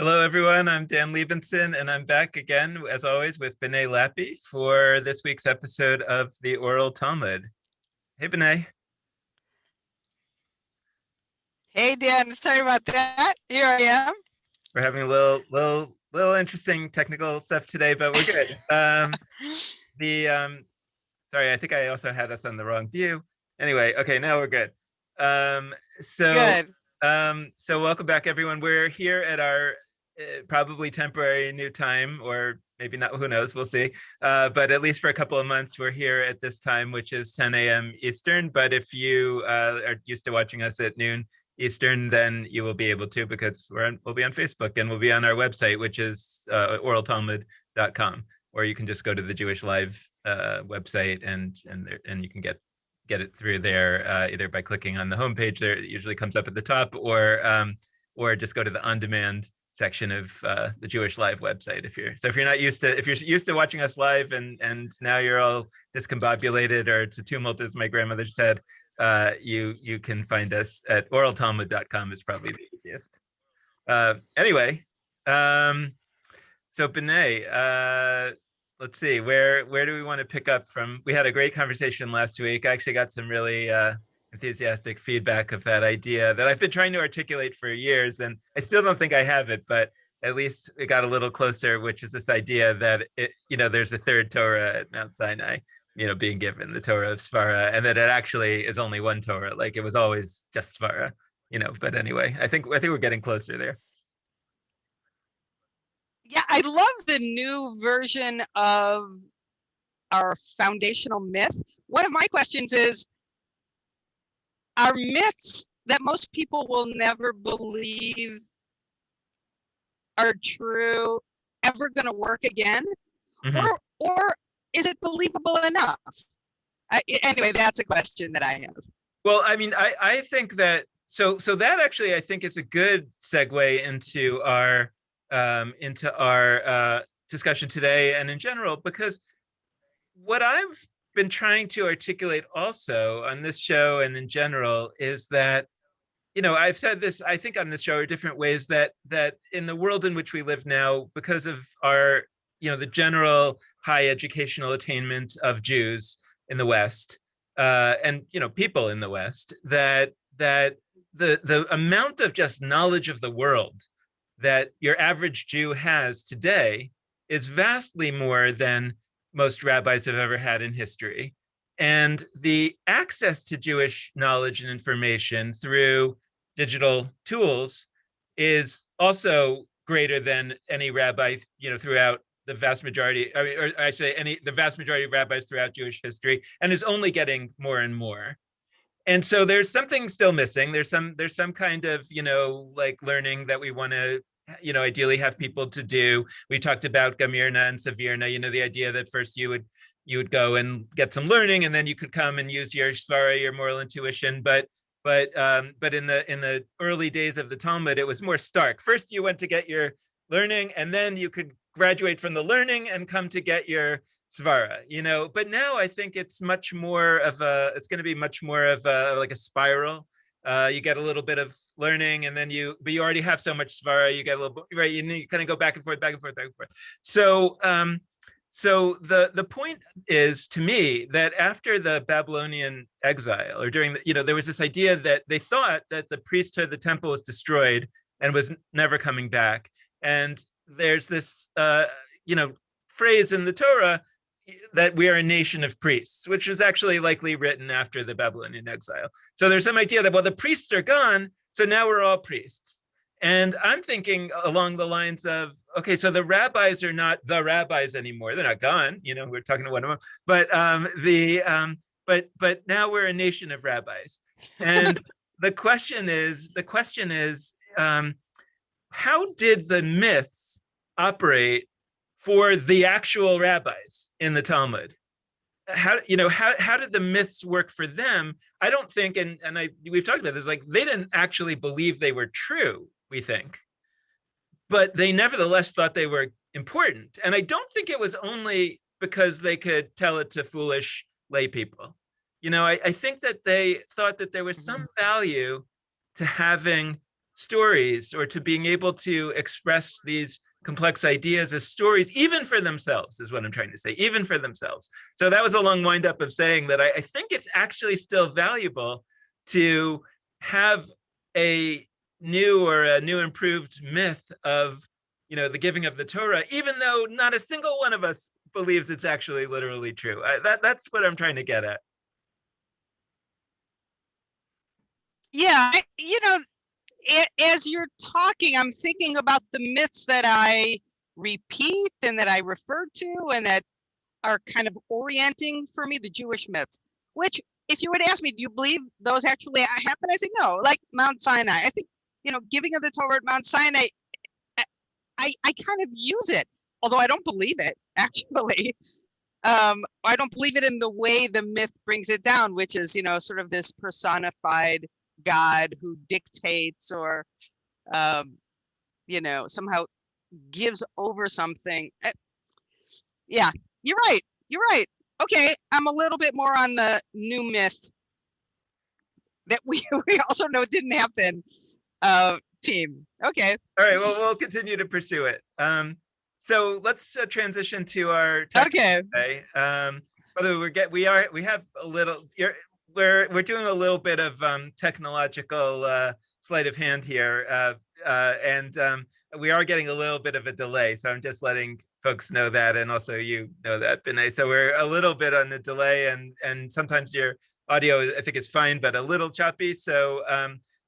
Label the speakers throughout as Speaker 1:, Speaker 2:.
Speaker 1: Hello, everyone. I'm Dan Liebenson, and I'm back again, as always, with B'nai Lappi for this week's episode of the Oral Talmud. Hey, B'nai.
Speaker 2: Hey Dan, sorry about that. Here I am.
Speaker 1: We're having a little interesting technical stuff today, but we're good. The Sorry, I think I also had us on the wrong view. Anyway, okay, now we're good. Um, so,
Speaker 2: Good.
Speaker 1: so welcome back, everyone. We're here at our probably temporary new time, or maybe not. Who knows? We'll see. But at least for a couple of months, we're here at this time, which is 10 a.m. Eastern. But if you are used to watching us at noon Eastern, then you will be able to because we'll be on Facebook and we'll be on our website, which is oraltalmud.com, or you can just go to the Jewish Live website and you can get it through there either by clicking on the homepage there. It usually comes up at the top, or just go to the on-demand section of the Jewish Live website. If you're used to watching us live and now you're all discombobulated or it's a tumult, as my grandmother said, you can find us at oraltalmud.com is probably the easiest. Anyway, so B'nai, let's see, where do we want to pick up from? We had a great conversation last week. I actually got some really enthusiastic feedback of that idea that I've been trying to articulate for years, and I still don't think I have it, but at least it got a little closer, which is this idea that there's a third Torah at Mount Sinai, being given the Torah of Svara, and that it actually is only one Torah, like it was always just Svara, But anyway, I think we're getting closer there.
Speaker 2: Yeah, I love the new version of our foundational myth. One of my questions is, are myths that most people will never believe are true ever going to work again? Mm-hmm. Or is it believable enough? Anyway, that's a question that I have.
Speaker 1: Well, I mean, I think that so that actually I think is a good segue into our discussion today and in general, because what I've been trying to articulate also on this show and in general is that, I've said this, I think on this show, or different ways, that in the world in which we live now, because of our, the general high educational attainment of Jews in the West, and people in the West, that the amount of just knowledge of the world that your average Jew has today is vastly more than most rabbis have ever had in history. And the access to Jewish knowledge and information through digital tools is also greater than any rabbi, throughout the vast majority, or I say the vast majority of rabbis throughout Jewish history, and is only getting more and more. And so there's something still missing. There's some kind of, like learning that we want to, ideally have people to do. We talked about Gamirna and Savirna, the idea that first you would go and get some learning, and then you could come and use your svara, your moral intuition. But in the early days of the Talmud, it was more stark. First, you went to get your learning, and then you could graduate from the learning and come to get your svara, but now I think it's going to be much more of like a spiral. You get a little bit of learning, and then but you already have so much svara, you get a little, right? You kind of go back and forth, back and forth, back and forth. So the point is, to me, that after the Babylonian exile, or during there was this idea that they thought that the priesthood, the temple, was destroyed and was never coming back. And there's this, phrase in the Torah that we are a nation of priests, which was actually likely written after the Babylonian exile. So there's some idea that, well, the priests are gone, so now we're all priests. And I'm thinking along the lines of, okay, so the rabbis are not the rabbis anymore. They're not gone. We're talking to one of them. But but now we're a nation of rabbis. And the question is, how did the myths operate for the actual rabbis in the Talmud? How did the myths work for them? I don't think, and we've talked about this, like they didn't actually believe they were true, we think, but they nevertheless thought they were important. And I don't think it was only because they could tell it to foolish lay people. I think that they thought that there was some value to having stories, or to being able to express these complex ideas as stories, even for themselves, is what I'm trying to say, even for themselves. So that was a long wind up of saying that I think it's actually still valuable to have a new improved myth of, the giving of the Torah, even though not a single one of us believes it's actually literally true. That's what I'm trying to get at.
Speaker 2: Yeah, as you're talking, I'm thinking about the myths that I repeat and that I refer to and that are kind of orienting for me, the Jewish myths, which if you would ask me, do you believe those actually happen? I say no, like Mount Sinai. I think, giving of the Torah at Mount Sinai, I kind of use it, although I don't believe it, actually. I don't believe it in the way the myth brings it down, which is, sort of this personified God who dictates or, somehow gives over something. Yeah, you're right. You're right. Okay, I'm a little bit more on the new myth that we also know didn't happen team. Okay.
Speaker 1: All right, well, we'll continue to pursue it. So let's transition to our text
Speaker 2: Okay.
Speaker 1: today. By the way, we have a little. We're doing a little bit of technological sleight of hand here, and we are getting a little bit of a delay. So I'm just letting folks know that, and also you know that, Binay. So we're a little bit on the delay, and sometimes your audio, I think, is fine, but a little choppy. So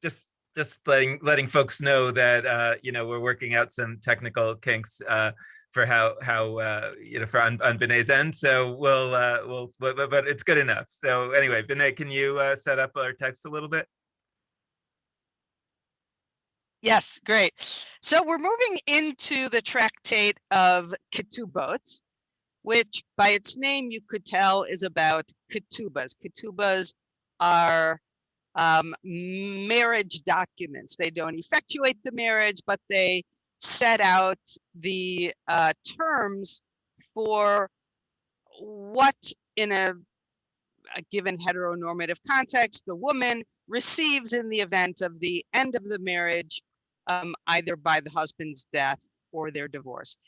Speaker 1: just letting folks know that we're working out some technical kinks for how for on Binay's end. So we'll but it's good enough. So anyway, Binay, can you set up our text a little bit?
Speaker 2: Yes, great. So we're moving into the tractate of Ketubot, which by its name you could tell is about ketubas. Ketubas are marriage documents. They don't effectuate the marriage, but they set out the terms for what in a given heteronormative context the woman receives in the event of the end of the marriage, either by the husband's death or their divorce.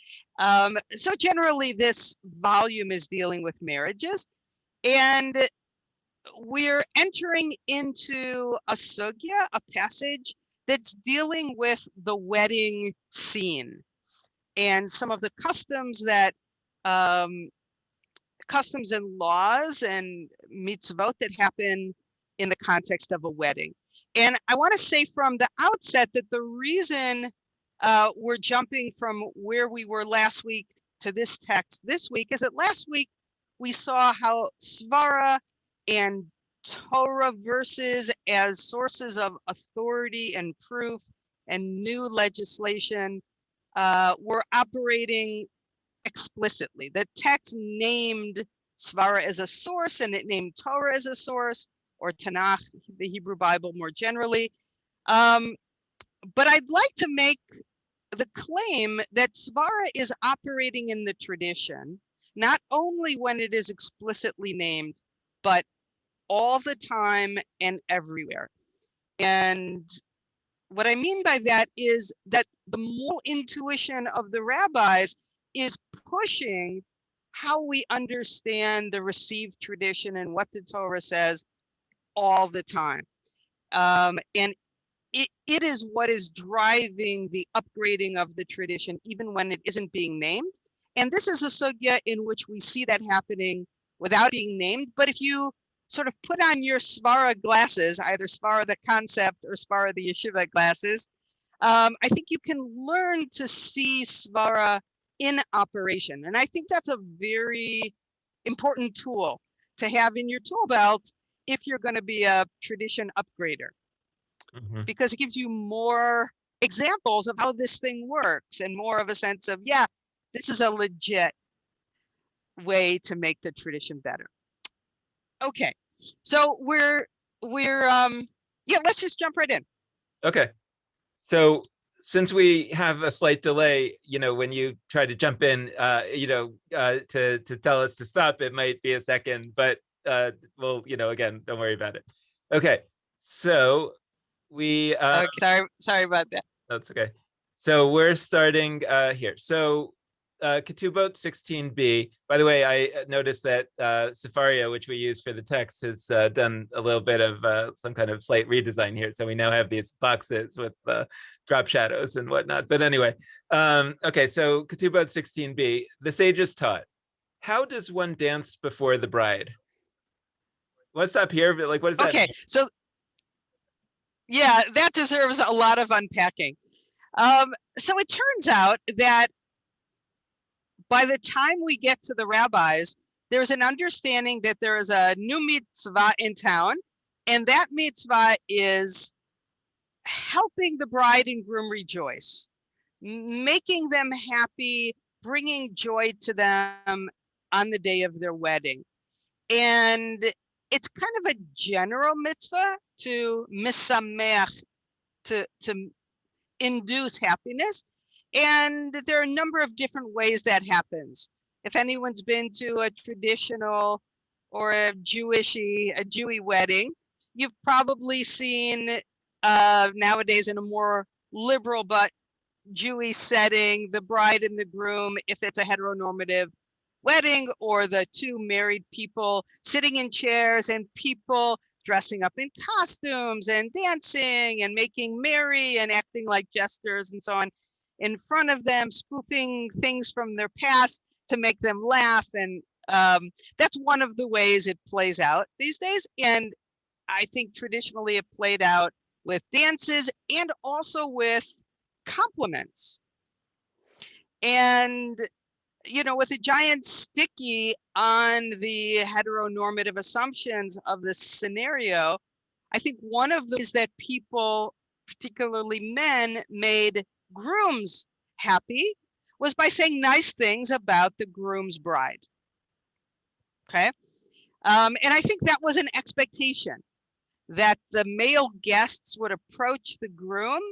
Speaker 2: So generally this volume is dealing with marriages, and we're entering into a sugya, a passage that's dealing with the wedding scene and some of the customs that customs and laws and mitzvot that happen in the context of a wedding. And I want to say from the outset that the reason we're jumping from where we were last week to this text this week is that last week we saw how svara and Torah verses as sources of authority and proof and new legislation were operating explicitly. The text named svara as a source, and it named Torah as a source, or Tanakh, the Hebrew Bible more generally. But I'd like to make the claim that svara is operating in the tradition, not only when it is explicitly named, but all the time and everywhere. And what I mean by that is that the moral intuition of the rabbis is pushing how we understand the received tradition and what the Torah says all the time. And it is what is driving the upgrading of the tradition, even when it isn't being named. And this is a sugya in which we see that happening without being named. But if you sort of put on your svara glasses, either svara the concept or svara the yeshiva glasses, I think you can learn to see svara in operation. And I think that's a very important tool to have in your tool belt if you're going to be a tradition upgrader, because it gives you more examples of how this thing works and more of a sense of, yeah, this is a legit way to make the tradition better. Okay, so let's just jump right in.
Speaker 1: Okay, so since we have a slight delay, when you try to jump in, to tell us to stop, it might be a second, but again, don't worry about it. Okay, so we
Speaker 2: Okay, sorry about that.
Speaker 1: That's okay. So we're starting here. So Ketubot 16b. By the way, I noticed that Safaria, which we use for the text, has done a little bit of some kind of slight redesign here. So we now have these boxes with drop shadows and whatnot. But anyway, okay. So Ketubot 16b. The sages taught. How does one dance before the bride? Let's stop here. But like, what does that
Speaker 2: Okay,
Speaker 1: mean?
Speaker 2: so yeah, that deserves a lot of unpacking. So it turns out that by the time we get to the rabbis, there's an understanding that there is a new mitzvah in town, and that mitzvah is helping the bride and groom rejoice, making them happy, bringing joy to them on the day of their wedding. And it's kind of a general mitzvah to misameach, to induce happiness. And there are a number of different ways that happens. If anyone's been to a traditional or a Jewy wedding, you've probably seen nowadays in a more liberal but Jewy setting, the bride and the groom, if it's a heteronormative wedding, or the two married people sitting in chairs and people dressing up in costumes and dancing and making merry and acting like jesters and so on in front of them, spoofing things from their past to make them laugh. And that's one of the ways it plays out these days. And I think traditionally it played out with dances and also with compliments. And with a giant sticky on the heteronormative assumptions of this scenario, I think one of the ways that people, particularly men, made grooms happy was by saying nice things about the groom's bride. Okay. And I think that was an expectation that the male guests would approach the groom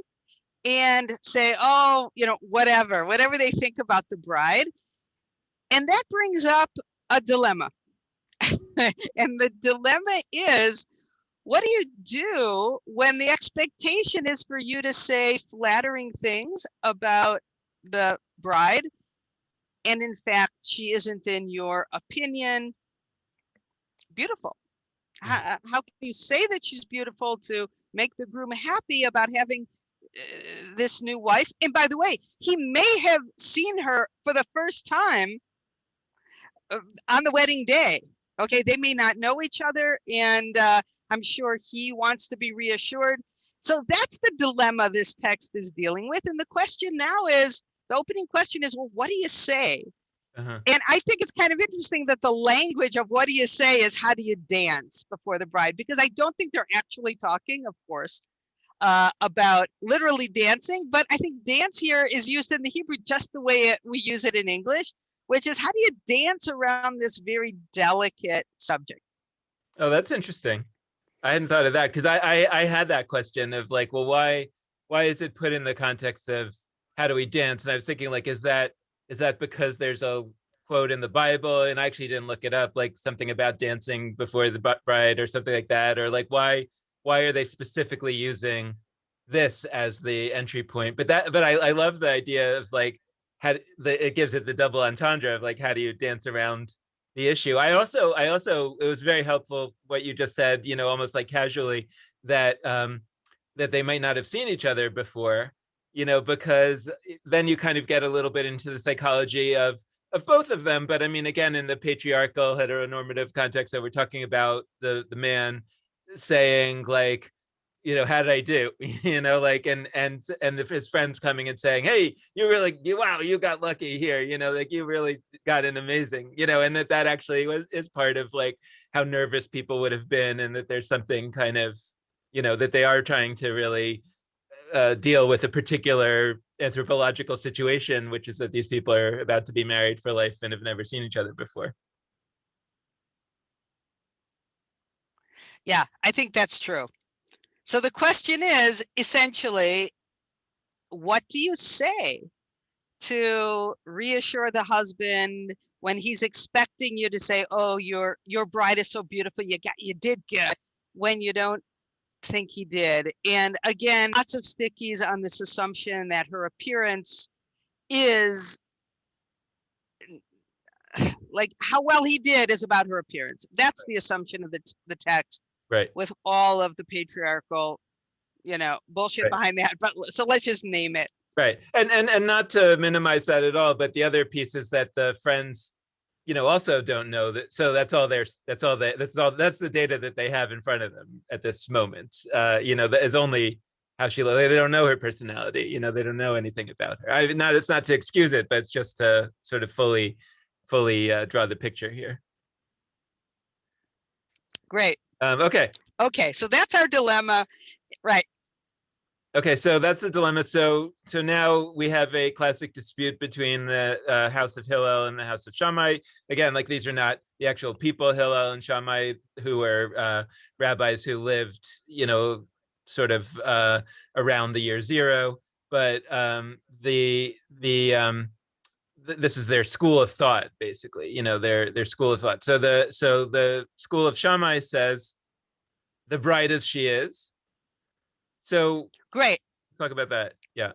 Speaker 2: and say, oh, whatever they think about the bride. And that brings up a dilemma. And the dilemma is, what do you do when the expectation is for you to say flattering things about the bride, and in fact, she isn't, in your opinion, beautiful? How can you say that she's beautiful to make the groom happy about having this new wife? And by the way, he may have seen her for the first time on the wedding day. Okay, they may not know each other, and I'm sure he wants to be reassured. So that's the dilemma this text is dealing with. And the question now is, the opening question is, well, what do you say?
Speaker 1: Uh-huh.
Speaker 2: And I think it's kind of interesting that the language of what do you say is how do you dance before the bride? Because I don't think they're actually talking, of course, about literally dancing, but I think dance here is used in the Hebrew just the way we use it in English, which is how do you dance around this very delicate subject?
Speaker 1: Oh, that's interesting. I hadn't thought of that because I had that question of like, well, why is it put in the context of how do we dance? And I was thinking like, is that because there's a quote in the Bible, and I actually didn't look it up, like something about dancing before the bride or something like that, or like why are they specifically using this as the entry point? But I love the idea of like it gives it the double entendre of like how do you dance around the issue. I also it was very helpful what you just said, almost like casually, that that they might not have seen each other before, because then you kind of get a little bit into the psychology of both of them. But I mean, again, in the patriarchal heteronormative context that we're talking about, the man saying like, how did I do? Like, and his friends coming and saying, hey, you really, wow, you got lucky here, like you really got an amazing, and that actually is part of like how nervous people would have been, and that there's something kind of, that they are trying to really deal with a particular anthropological situation, which is that these people are about to be married for life and have never seen each other before.
Speaker 2: Yeah, I think that's true. So the question is essentially, what do you say to reassure the husband when he's expecting you to say, oh, your bride is so beautiful, you did good, when you don't think he did. And again, lots of stickies on this assumption that her appearance is like how well he did is about her appearance. That's the assumption of the text,
Speaker 1: Right.
Speaker 2: with all of the patriarchal, bullshit
Speaker 1: Right.
Speaker 2: behind that. But so let's just name it.
Speaker 1: Right. And not to minimize that at all, but the other piece is that the friends, also don't know that. So that's the data that they have in front of them at this moment. That is only how she looks. They don't know her personality. They don't know anything about her. It's not to excuse it, but it's just to sort of fully draw the picture here.
Speaker 2: Great.
Speaker 1: Okay.
Speaker 2: Okay, so that's our dilemma, right?
Speaker 1: Okay, so that's the dilemma. So now we have a classic dispute between the House of Hillel and the House of Shammai. Again, like these are not the actual people, Hillel and Shammai, who are rabbis who lived, sort of around the year zero. But this is their school of thought, basically. Their school of thought. So the school of Shammai says, the bride as she is. So
Speaker 2: great.
Speaker 1: Let's talk about that. Yeah.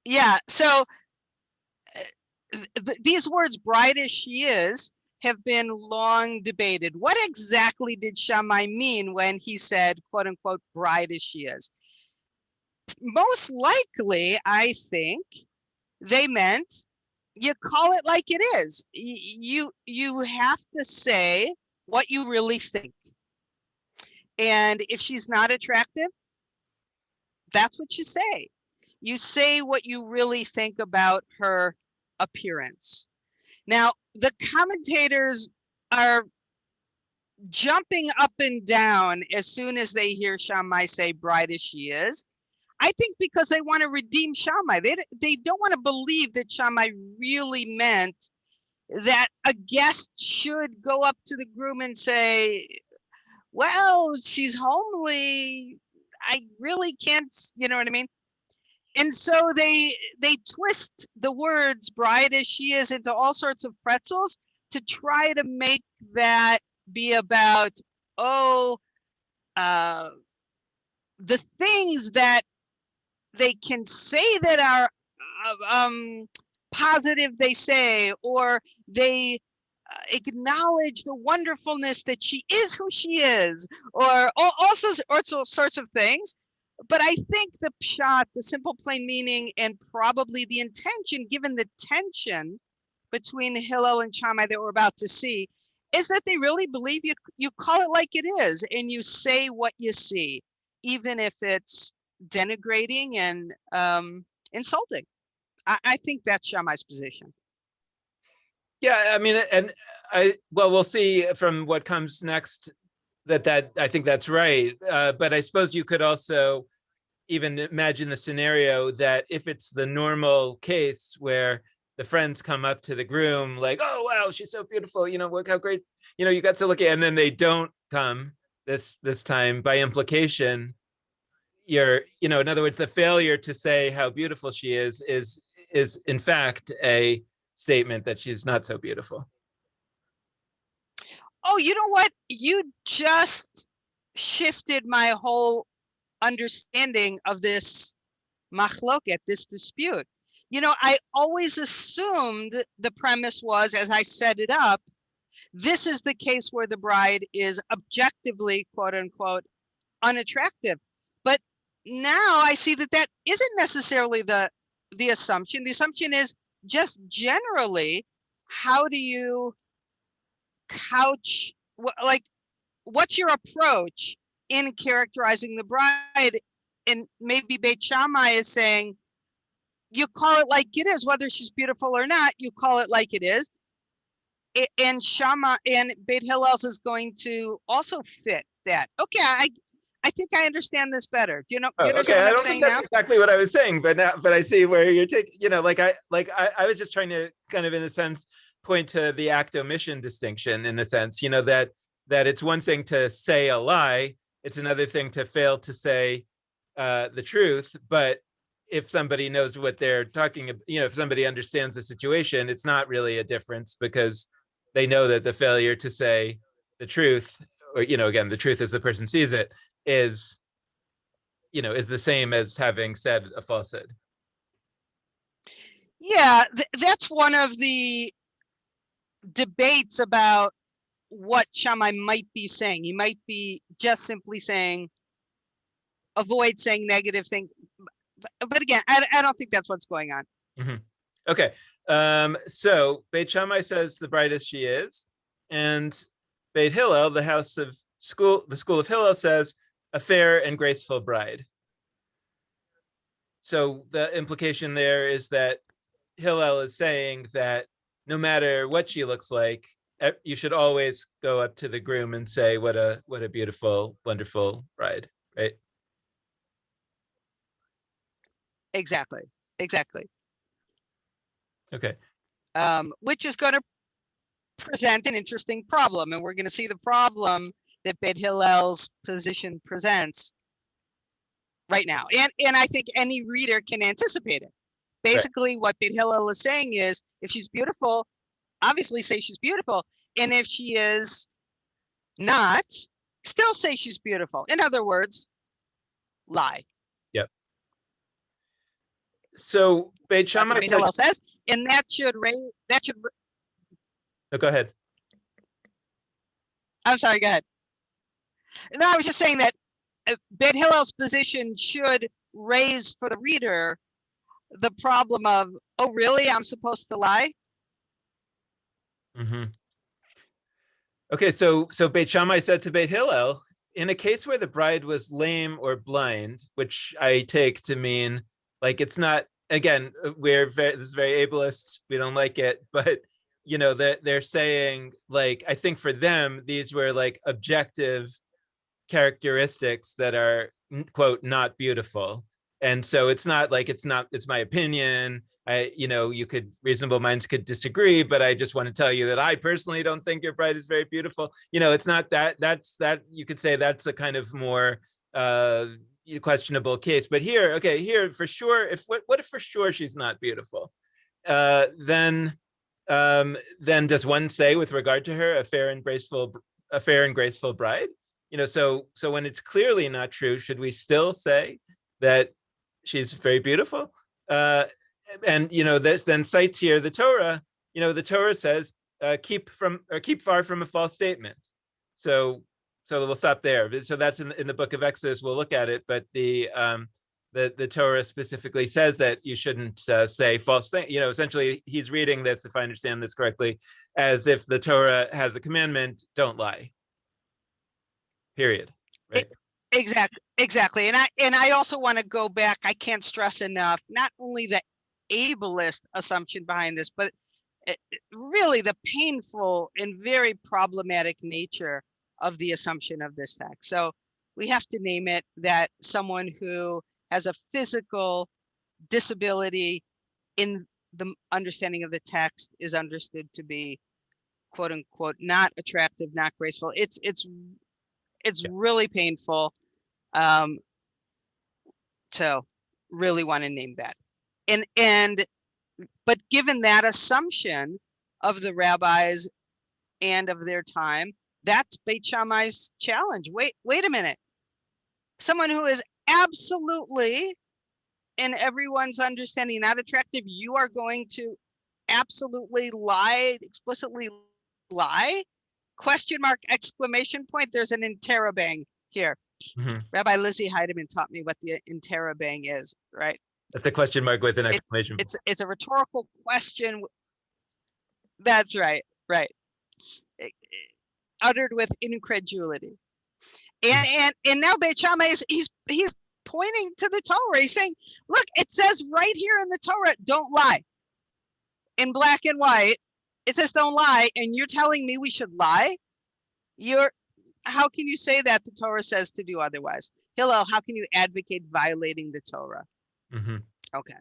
Speaker 2: Yeah. So these words, bride as she is, have been long debated. What exactly did Shammai mean when he said, quote unquote, bride as she is? Most likely, I think they meant you call it like it is. You have to say what you really think. And if she's not attractive, that's what you say. You say what you really think about her appearance. Now, the commentators are jumping up and down as soon as they hear Shammai say bride as she is. I think because they want to redeem Shammai. They don't want to believe that Shammai really meant that a guest should go up to the groom and say, well, she's homely. I really can't, you know what I mean? And so they twist the words bride as she is into all sorts of pretzels to try to make that be about, the things that they can say that are positive, they say, or they acknowledge the wonderfulness that she is who she is, or all sorts of things. But I think the pshat, the simple plain meaning, and probably the intention, given the tension between Hillel and Shammai that we're about to see, is that they really believe you call it like it is, and you say what you see, even if it's denigrating and insulting. I think that's Shammai's position.
Speaker 1: Yeah, I mean, and we'll see from what comes next that I think that's right. But I suppose you could also even imagine the scenario that if it's the normal case where the friends come up to the groom like, oh wow, she's so beautiful, look how great, you got to look at, and then they don't come this time, by implication, in other words, the failure to say how beautiful she is in fact a statement that she's not so beautiful.
Speaker 2: Oh, you know what? You just shifted my whole understanding of this machloket, this dispute. I always assumed the premise was, as I set it up, this is the case where the bride is objectively, quote unquote, unattractive. But now I see that isn't necessarily the assumption. The assumption is just generally, how do you couch, what's your approach in characterizing the bride? And maybe Beit Shammai is saying, you call it like it is, whether she's beautiful or not, you call it like it is. And Shammai and Beit Hillel is going to also fit that. Okay, I think I understand this better. Do you understand what I'm saying now?
Speaker 1: That's exactly what I was saying, but I see where you're taking, I was just trying to kind of, in a sense, point to the act omission distinction, in the sense, that it's one thing to say a lie, it's another thing to fail to say the truth. But if somebody knows what they're talking about, if somebody understands the situation, it's not really a difference, because they know that the failure to say the truth, or again, the truth as the person sees it, is, is the same as having said a falsehood.
Speaker 2: Yeah, that's one of the debates about what Shammai might be saying. He might be just simply saying, avoid saying negative things. But again, I don't think that's what's going on.
Speaker 1: Mm-hmm. Okay. So Beit Shammai says the bride as she is, and Beit Hillel, the school of Hillel, says a fair and graceful bride. So the implication there is that Hillel is saying that no matter what she looks like, you should always go up to the groom and say, what a beautiful, wonderful bride," right?
Speaker 2: Exactly.
Speaker 1: Okay.
Speaker 2: Which is going to present an interesting problem, and we're going to see the problem that Beit Hillel's position presents right now. And I think any reader can anticipate it. Basically, what Beit Hillel is saying is, if she's beautiful, obviously say she's beautiful. And if she is not, still say she's beautiful. In other words, lie.
Speaker 1: Yep. So Beit
Speaker 2: That's what
Speaker 1: Shammai
Speaker 2: Beit
Speaker 1: said,
Speaker 2: Hillel says, and that should.
Speaker 1: oh, go ahead.
Speaker 2: I'm sorry. Go ahead. No, I was just saying that Beit Hillel's position should raise for the reader the problem of, oh, really? I'm supposed to lie?
Speaker 1: Mm-hmm. Okay, so Beit Shammai said to Beit Hillel, in a case where the bride was lame or blind, which I take to mean like it's not, again, this is very ableist. We don't like it, but they're saying, like, I think for them these were like objective characteristics that are, quote, not beautiful. And so it's my opinion. Reasonable minds could disagree, but I just want to tell you that I personally don't think your bride is very beautiful. It's not that you could say that's a kind of more questionable case. But here for sure, what if for sure she's not beautiful? Then does one say with regard to her a fair and graceful bride? So when it's clearly not true, should we still say that she's very beautiful? And this then cites here the Torah. The Torah says, keep far from a false statement. So we'll stop there. So that's in the book of Exodus. We'll look at it, but the Torah specifically says that you shouldn't say false things. Essentially, he's reading this, if I understand this correctly, as if the Torah has a commandment: don't lie. Period. Right.
Speaker 2: Exactly. And I also want to go back. I can't stress enough, not only the ableist assumption behind this, but really the painful and very problematic nature of the assumption of this text. So we have to name it that someone who has a physical disability in the understanding of the text is understood to be, quote unquote, not attractive, not graceful. It's really painful to really want to name that. But given that assumption of the rabbis and of their time, that's Beit Shammai's challenge. Wait a minute. Someone who is absolutely, in everyone's understanding, not attractive, you are going to absolutely lie, explicitly lie? Question mark, exclamation point. There's an interrobang here. Mm-hmm. Rabbi Lizzie Heidemann taught me what the interrobang is, right?
Speaker 1: That's a question mark with an exclamation point.
Speaker 2: It's a rhetorical question. That's right. Uttered with incredulity. And now Beit Shammai he's pointing to the Torah. He's saying, look, it says right here in the Torah, don't lie. In black and white, it says don't lie, and you're telling me we should lie? How can you say that the Torah says to do otherwise? Hillel, how can you advocate violating the Torah?
Speaker 1: Mm-hmm.
Speaker 2: Okay.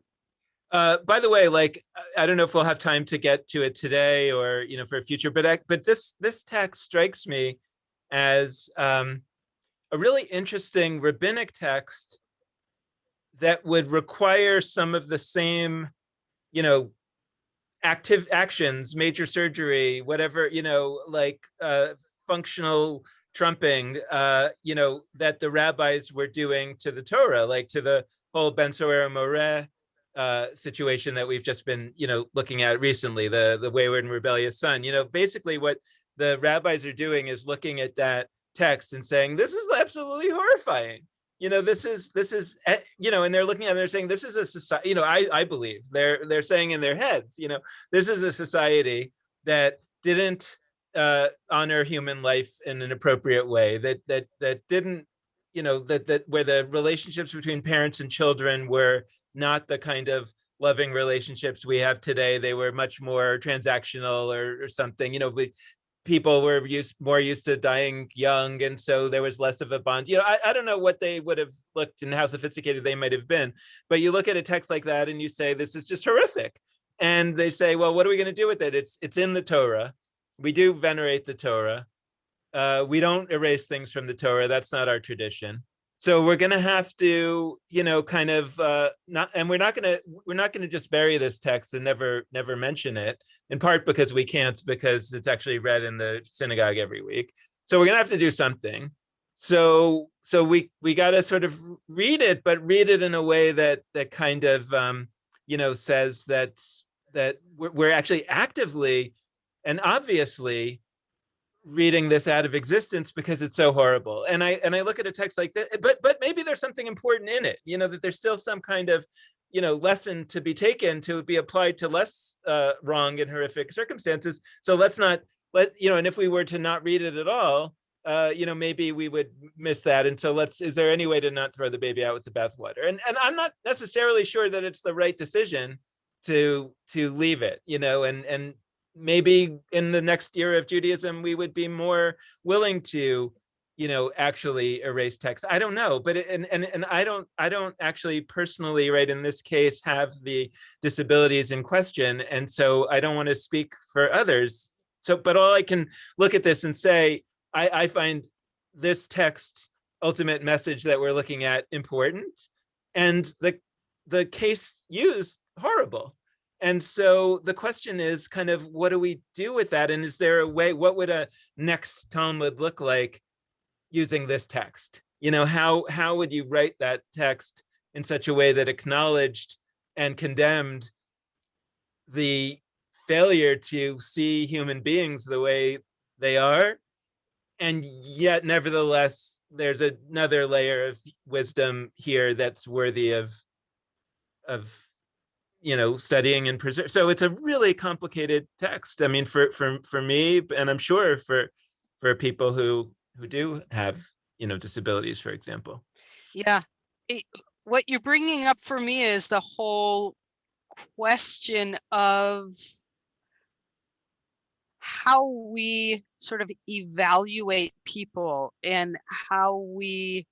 Speaker 1: By the way, like, I don't know if we'll have time to get to it today or for a future, but this text strikes me as a really interesting rabbinic text that would require some of the same, active actions, major surgery, whatever, like functional trumping, that the rabbis were doing to the Torah, like to the whole Ben Sorer Moreh situation that we've just been, looking at recently, the wayward and rebellious son. Basically what the rabbis are doing is looking at that text and saying, this is absolutely horrifying. And they're looking at it and they're saying, this is a society, I believe they're saying in their heads, this is a society that didn't honor human life in an appropriate way, that didn't, that where the relationships between parents and children were not the kind of loving relationships we have today. They were much more transactional or something. People were more used to dying young, and so there was less of a bond. I don't know what they would have looked and how sophisticated they might have been, but you look at a text like that and you say, this is just horrific. And they say, well, what are we going to do with it? It's in the Torah. We do venerate the Torah. We don't erase things from the Torah. That's not our tradition. So we're going to have to, kind of not, and we're not going to just bury this text and never mention it, in part because we can't, because it's actually read in the synagogue every week. So we're going to have to do something. So we got to sort of read it, but read it in a way that kind of, says that we're actually actively and obviously reading this out of existence because it's so horrible. And I look at a text like that, but maybe there's something important in it, that there's still some kind of, lesson to be taken to be applied to less wrong and horrific circumstances. So let's not and if we were to not read it at all, maybe we would miss that. And so is there any way to not throw the baby out with the bathwater? And I'm not necessarily sure that it's the right decision to leave it, and maybe in the next era of Judaism, we would be more willing to, actually erase text. I don't know, but and I don't actually personally, right, in this case, have the disabilities in question, and so I don't want to speak for others. So, but all I can look at this and say, I find this text's ultimate message that we're looking at important, and the case used horrible. And so the question is kind of, what do we do with that? And is there a way, what would a next Talmud look like using this text? How would you write that text in such a way that acknowledged and condemned the failure to see human beings the way they are, and yet nevertheless there's another layer of wisdom here that's worthy of studying and preserve. So it's a really complicated text. I mean, for me, and I'm sure for people who do have disabilities, for example.
Speaker 2: Yeah, what you're bringing up for me is the whole question of how we sort of evaluate people and how we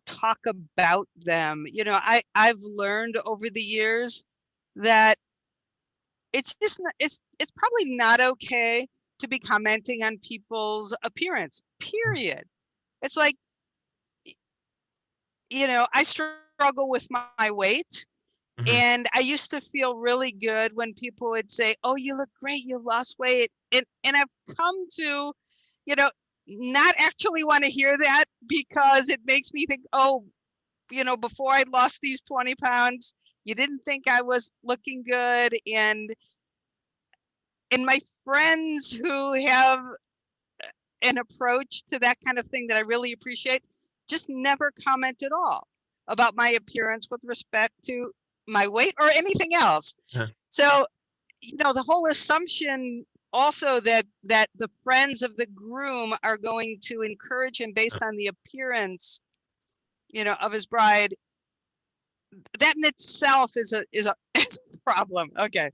Speaker 2: talk about them. I've learned over the years that it's just it's probably not okay to be commenting on people's appearance, period. It's like, I struggle with my weight. Mm-hmm. And I used to feel really good when people would say, oh, you look great, you lost weight. And I've come to, not actually want to hear that, because it makes me think, oh, before I lost these 20 pounds, you didn't think I was looking good. And my friends who have an approach to that kind of thing that I really appreciate just never comment at all about my appearance with respect to my weight or anything else. Huh. So, the whole assumption also that the friends of the groom are going to encourage him based on the appearance, of his bride, that in itself is a problem. Okay.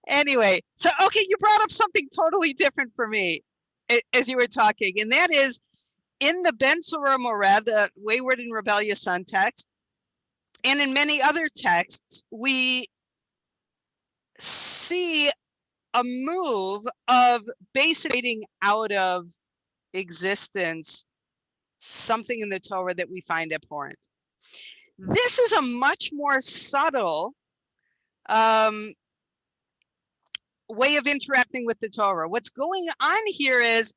Speaker 2: Anyway, so, okay, you brought up something totally different for me as you were talking, and that is in the Ben Sorer Moreh, the wayward and rebellious son text, and in many other texts, we see a move of basically out of existence something in the Torah that we find abhorrent. This is a much more subtle way of interacting with the Torah. What's going on here is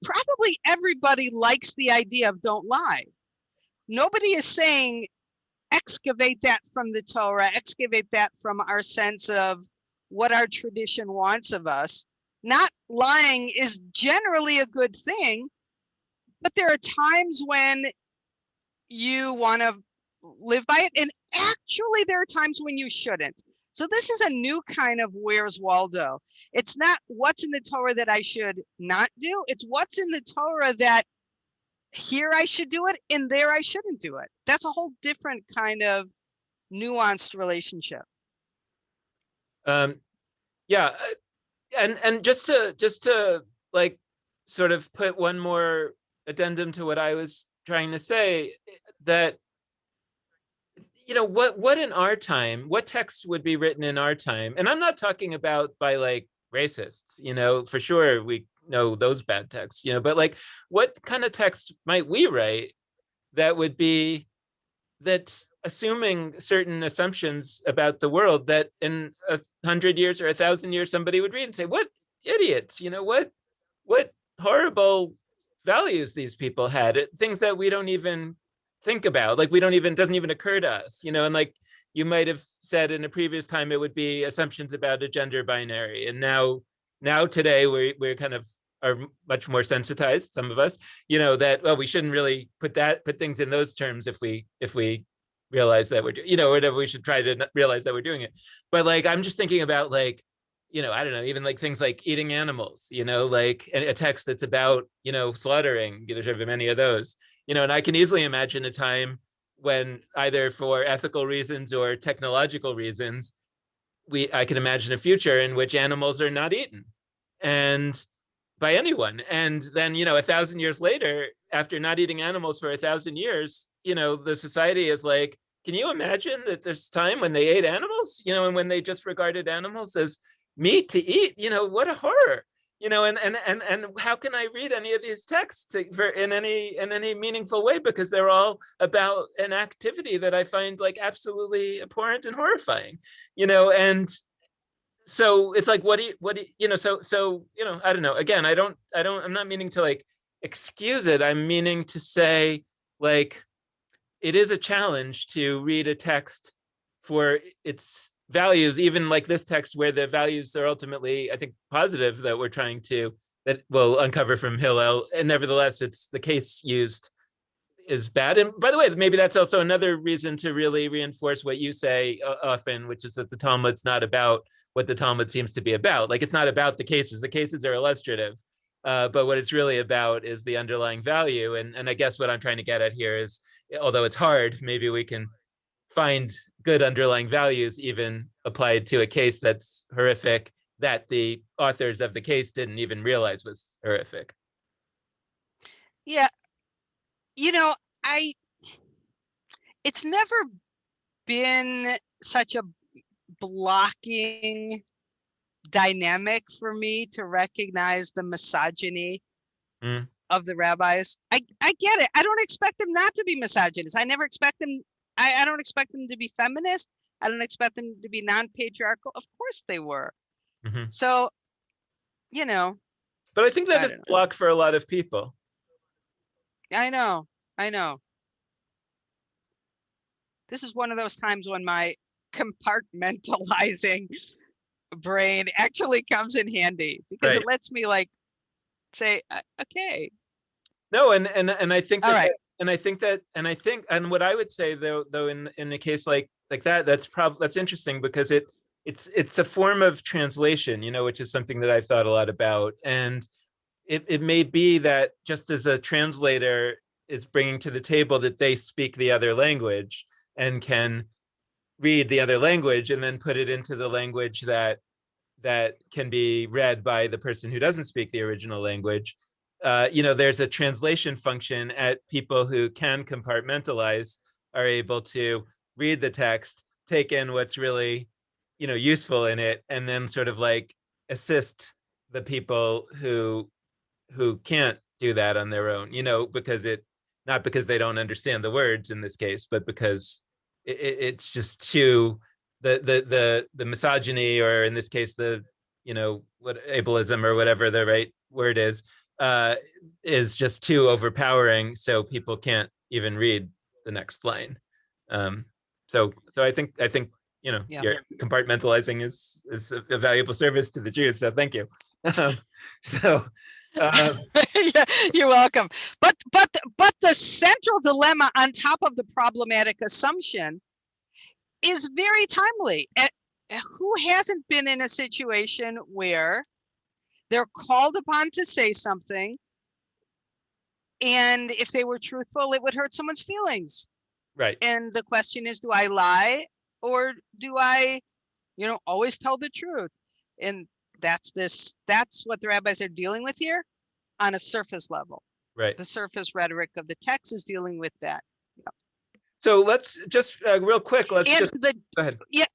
Speaker 2: probably everybody likes the idea of don't lie. Nobody is saying excavate that from the Torah, excavate that from our sense of what our tradition wants of us. Not lying is generally a good thing, but there are times when you want to live by it. And actually, there are times when you shouldn't. So this is a new kind of Where's Waldo. It's not what's in the Torah that I should not do. It's what's in the Torah that here I should do it and there I shouldn't do it. That's a whole different kind of nuanced relationship.
Speaker 1: Yeah, and just to like sort of put one more addendum to what I was trying to say, that what in our time, what text would be written in our time, and I'm not talking about by like racists, for sure we know those bad texts, but like what kind of text might we write that would be, that's assuming certain assumptions about the world that in 100 years or 1,000 years somebody would read and say, what idiots, what horrible values these people had, things that we don't even think about, like we don't even, doesn't even occur to us, and like you might have said in a previous time it would be assumptions about a gender binary, and now today we're kind of are much more sensitized, some of us, that, well, we shouldn't really put things in those terms if we realize that we're, whatever, we should try to realize that we're doing it. But like I'm just thinking about like, I don't know, even like things like eating animals, like a text that's about, slaughtering, there's many of those, and I can easily imagine a time when either for ethical reasons or technological reasons, I can imagine a future in which animals are not eaten and by anyone. And then, 1,000 years later, after not eating animals for 1,000 years, the society is like, can you imagine that there's time when they ate animals, and when they just regarded animals as meat to eat, what a horror, and how can I read any of these texts in any meaningful way, because they're all about an activity that I find like absolutely abhorrent and horrifying, and so it's like, what do you, so I don't know, again, I'm not meaning to like excuse it, I'm meaning to say, like, it is a challenge to read a text for its values, even like this text where the values are ultimately, I think, positive, that we'll uncover from Hillel, and nevertheless it's the case used is bad. And by the way, maybe that's also another reason to really reinforce what you say often, which is that the Talmud's not about what the Talmud seems to be about. Like, it's not about the cases. The cases are illustrative, but what it's really about is the underlying value. And I guess what I'm trying to get at here is, although it's hard, maybe we can find good underlying values even applied to a case that's horrific, that the authors of the case didn't even realize was horrific.
Speaker 2: Yeah, I it's never been such a blocking dynamic for me to recognize the misogyny of the rabbis. I get it. I don't expect them not to be misogynist. I never expect them. I don't expect them to be feminist. I don't expect them to be non-patriarchal. Of course they were.
Speaker 1: Mm-hmm.
Speaker 2: So,
Speaker 1: But I think that is a block for a lot of people.
Speaker 2: I know. This is one of those times when my compartmentalizing brain actually comes in handy, because it lets me like say, okay.
Speaker 1: No, and I think that,
Speaker 2: all right.
Speaker 1: And what I would say though in a case like that, that's interesting, because it's a form of translation, which is something that I've thought a lot about. And it may be that just as a translator is bringing to the table that they speak the other language and can read the other language and then put it into the language that can be read by the person who doesn't speak the original language. There's a translation function at people who can compartmentalize, are able to read the text, take in what's really, useful in it, and then sort of like assist the people who can't do that on their own, because not because they don't understand the words in this case, but because it's just too, the misogyny, or in this case, what ableism or whatever the right word is, is just too overpowering, so people can't even read the next line. So I think
Speaker 2: Yeah.
Speaker 1: your compartmentalizing is a valuable service to the Jews. So thank you. So
Speaker 2: Yeah, you're welcome. But the central dilemma on top of the problematic assumption is very timely. And who hasn't been in a situation where they're called upon to say something, and if they were truthful, it would hurt someone's feelings?
Speaker 1: right.
Speaker 2: And the question is, do I lie, or do I, always tell the truth? And that's what the rabbis are dealing with here on a surface level.
Speaker 1: Right.
Speaker 2: The surface rhetoric of the text is dealing with that.
Speaker 1: So let's just real quick. Go ahead.
Speaker 2: Yeah,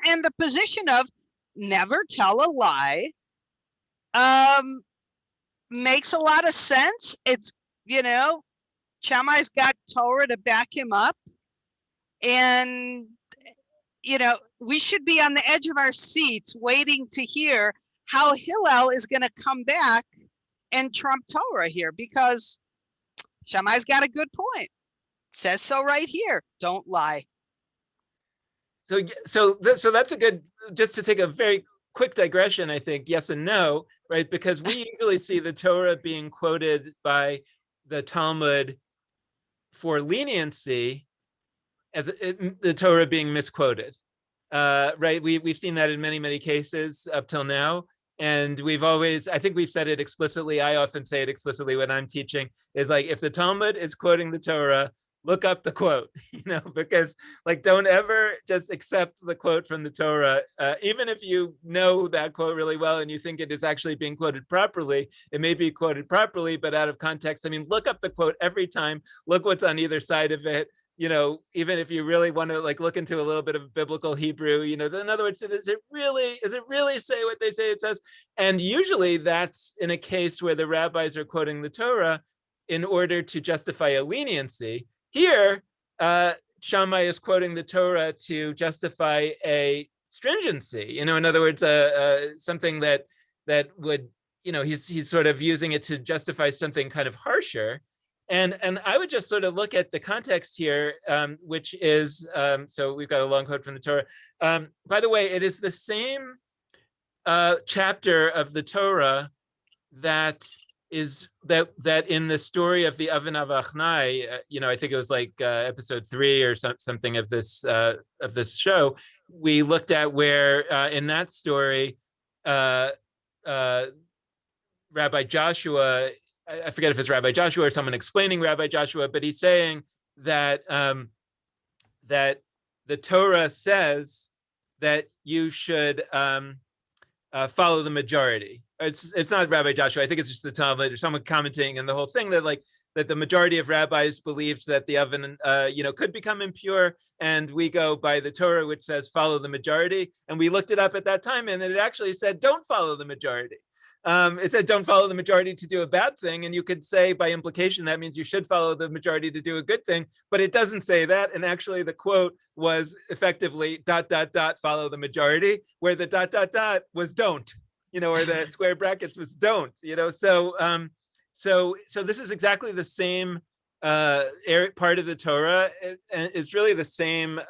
Speaker 2: and the position of never tell a lie makes a lot of sense. It's, Shammai's got Torah to back him up, and we should be on the edge of our seats waiting to hear how Hillel is going to come back and trump Torah here, because Shammai's got a good point. Says so right here. Don't lie.
Speaker 1: So that's a good, just to take a very quick digression, I think, yes and no, right? Because we usually see the Torah being quoted by the Talmud for leniency as the Torah being misquoted, right? We've seen that in many cases up till now. And I think we've said it explicitly. I often say it explicitly when I'm teaching, is like, if the Talmud is quoting the Torah, look up the quote, because don't ever just accept the quote from the Torah, even if you know that quote really well and you think it is actually being quoted properly. It may be quoted properly, but out of context. I mean, look up the quote every time. Look what's on either side of it. Even if you really want to look into a little bit of biblical Hebrew, in other words, does it really say what they say it says? And usually that's in a case where the rabbis are quoting the Torah in order to justify a leniency. Here, Shammai is quoting the Torah to justify a stringency. In other words, something that would, he's sort of using it to justify something kind of harsher. And I would just sort of look at the context here, which is, so we've got a long quote from the Torah. By the way, it is the same chapter of the Torah that in the story of the Avin Avachnai, I think it was episode 3 or something of this show, we looked at where in that story, Rabbi Joshua, I forget if it's Rabbi Joshua or someone explaining Rabbi Joshua, but he's saying that that the Torah says that you should follow the majority. It's not Rabbi Joshua. I think it's just the Talmud or someone commenting, and the whole thing that that the majority of rabbis believed that the oven, could become impure, and we go by the Torah, which says follow the majority. And we looked it up at that time, and it actually said don't follow the majority. It said don't follow the majority to do a bad thing, and you could say by implication that means you should follow the majority to do a good thing, but it doesn't say that. And actually, the quote was effectively ... follow the majority, where the ... was don't. Or the square brackets was don't, so this is exactly the same part of the Torah, and it's really the same.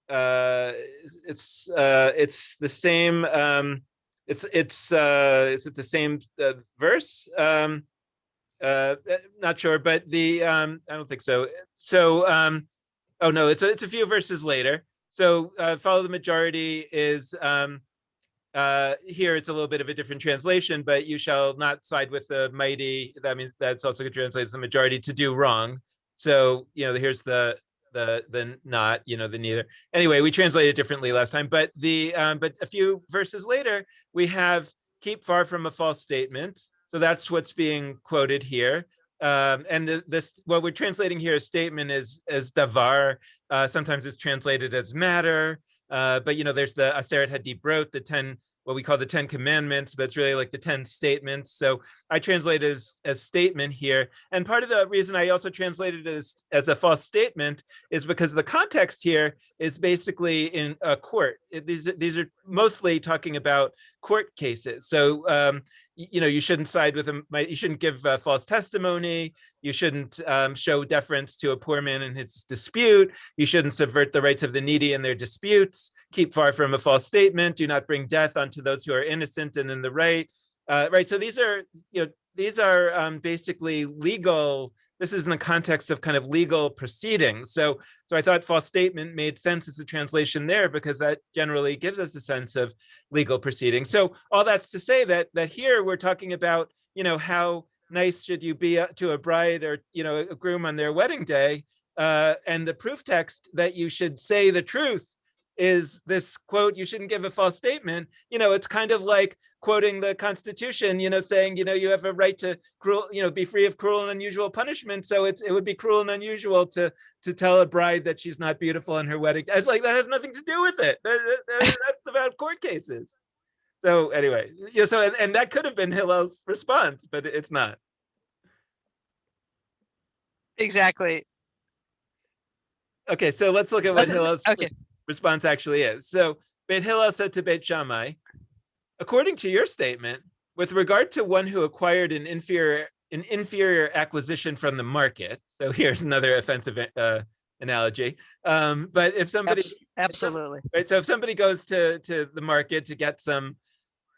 Speaker 1: It's the same. Is it the same verse? Not sure, but I don't think so. So, oh no, it's a few verses later. So, follow the majority is. Here it's a little bit of a different translation, but you shall not side with the mighty. That means that's also translated as the majority to do wrong. So here's the not, the neither. Anyway, we translated it differently last time, but but a few verses later we have keep far from a false statement. So that's what's being quoted here. And this what we're translating here as statement is davar. Sometimes it's translated as matter. But there's the Aseret HaDibrot, the 10 what we call the 10 commandments, but it's really like the 10 statements. So I translate it as statement here. And part of the reason I also translated it as a false statement is because the context here is basically in a court. These are mostly talking about court cases. So you shouldn't side with them. You shouldn't give false testimony. You shouldn't show deference to a poor man in his dispute. You shouldn't subvert the rights of the needy in their disputes. Keep far from a false statement. Do not bring death onto those who are innocent and in the right. Right. So these are basically legal. This is in the context of kind of legal proceedings. So I thought false statement made sense as a translation there because that generally gives us a sense of legal proceedings. So all that's to say that here we're talking about, how nice should you be to a bride or, a groom on their wedding day. And the proof text that you should say the truth is this quote, you shouldn't give a false statement. It's kind of like quoting the Constitution, saying, you have a right to be free of cruel and unusual punishment. So it would be cruel and unusual to tell a bride that she's not beautiful on her wedding. It's like, that has nothing to do with it. That's about court cases. So anyway, and that could have been Hillel's response, but it's not.
Speaker 2: Exactly.
Speaker 1: Okay, so let's look at what Hillel's response actually is. So Beit Hillel said to Beit Shammai, according to your statement, with regard to one who acquired an inferior acquisition from the market. So here's another offensive analogy. But if somebody
Speaker 2: absolutely
Speaker 1: right, so if somebody goes to the market to get some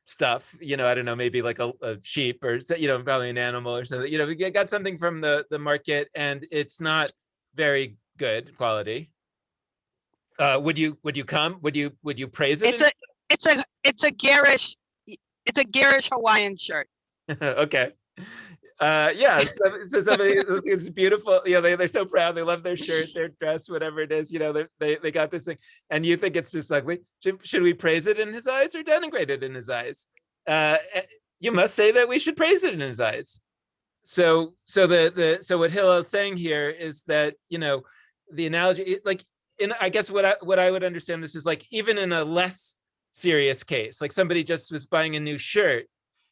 Speaker 1: stuff, I don't know, maybe like a sheep or probably an animal or something, you got something from the market and it's not very good quality. Would you come? Would you praise it?
Speaker 2: It's a garish Hawaiian shirt.
Speaker 1: Okay. Yeah. So somebody is beautiful. They're so proud. They love their shirt, their dress, whatever it is. They got this thing, and you think it's just ugly. Should we praise it in his eyes or denigrate it in his eyes? You must say that we should praise it in his eyes. So what Hillel is saying here is that the analogy, like I guess what I would understand this is like even in a less serious case, like somebody just was buying a new shirt,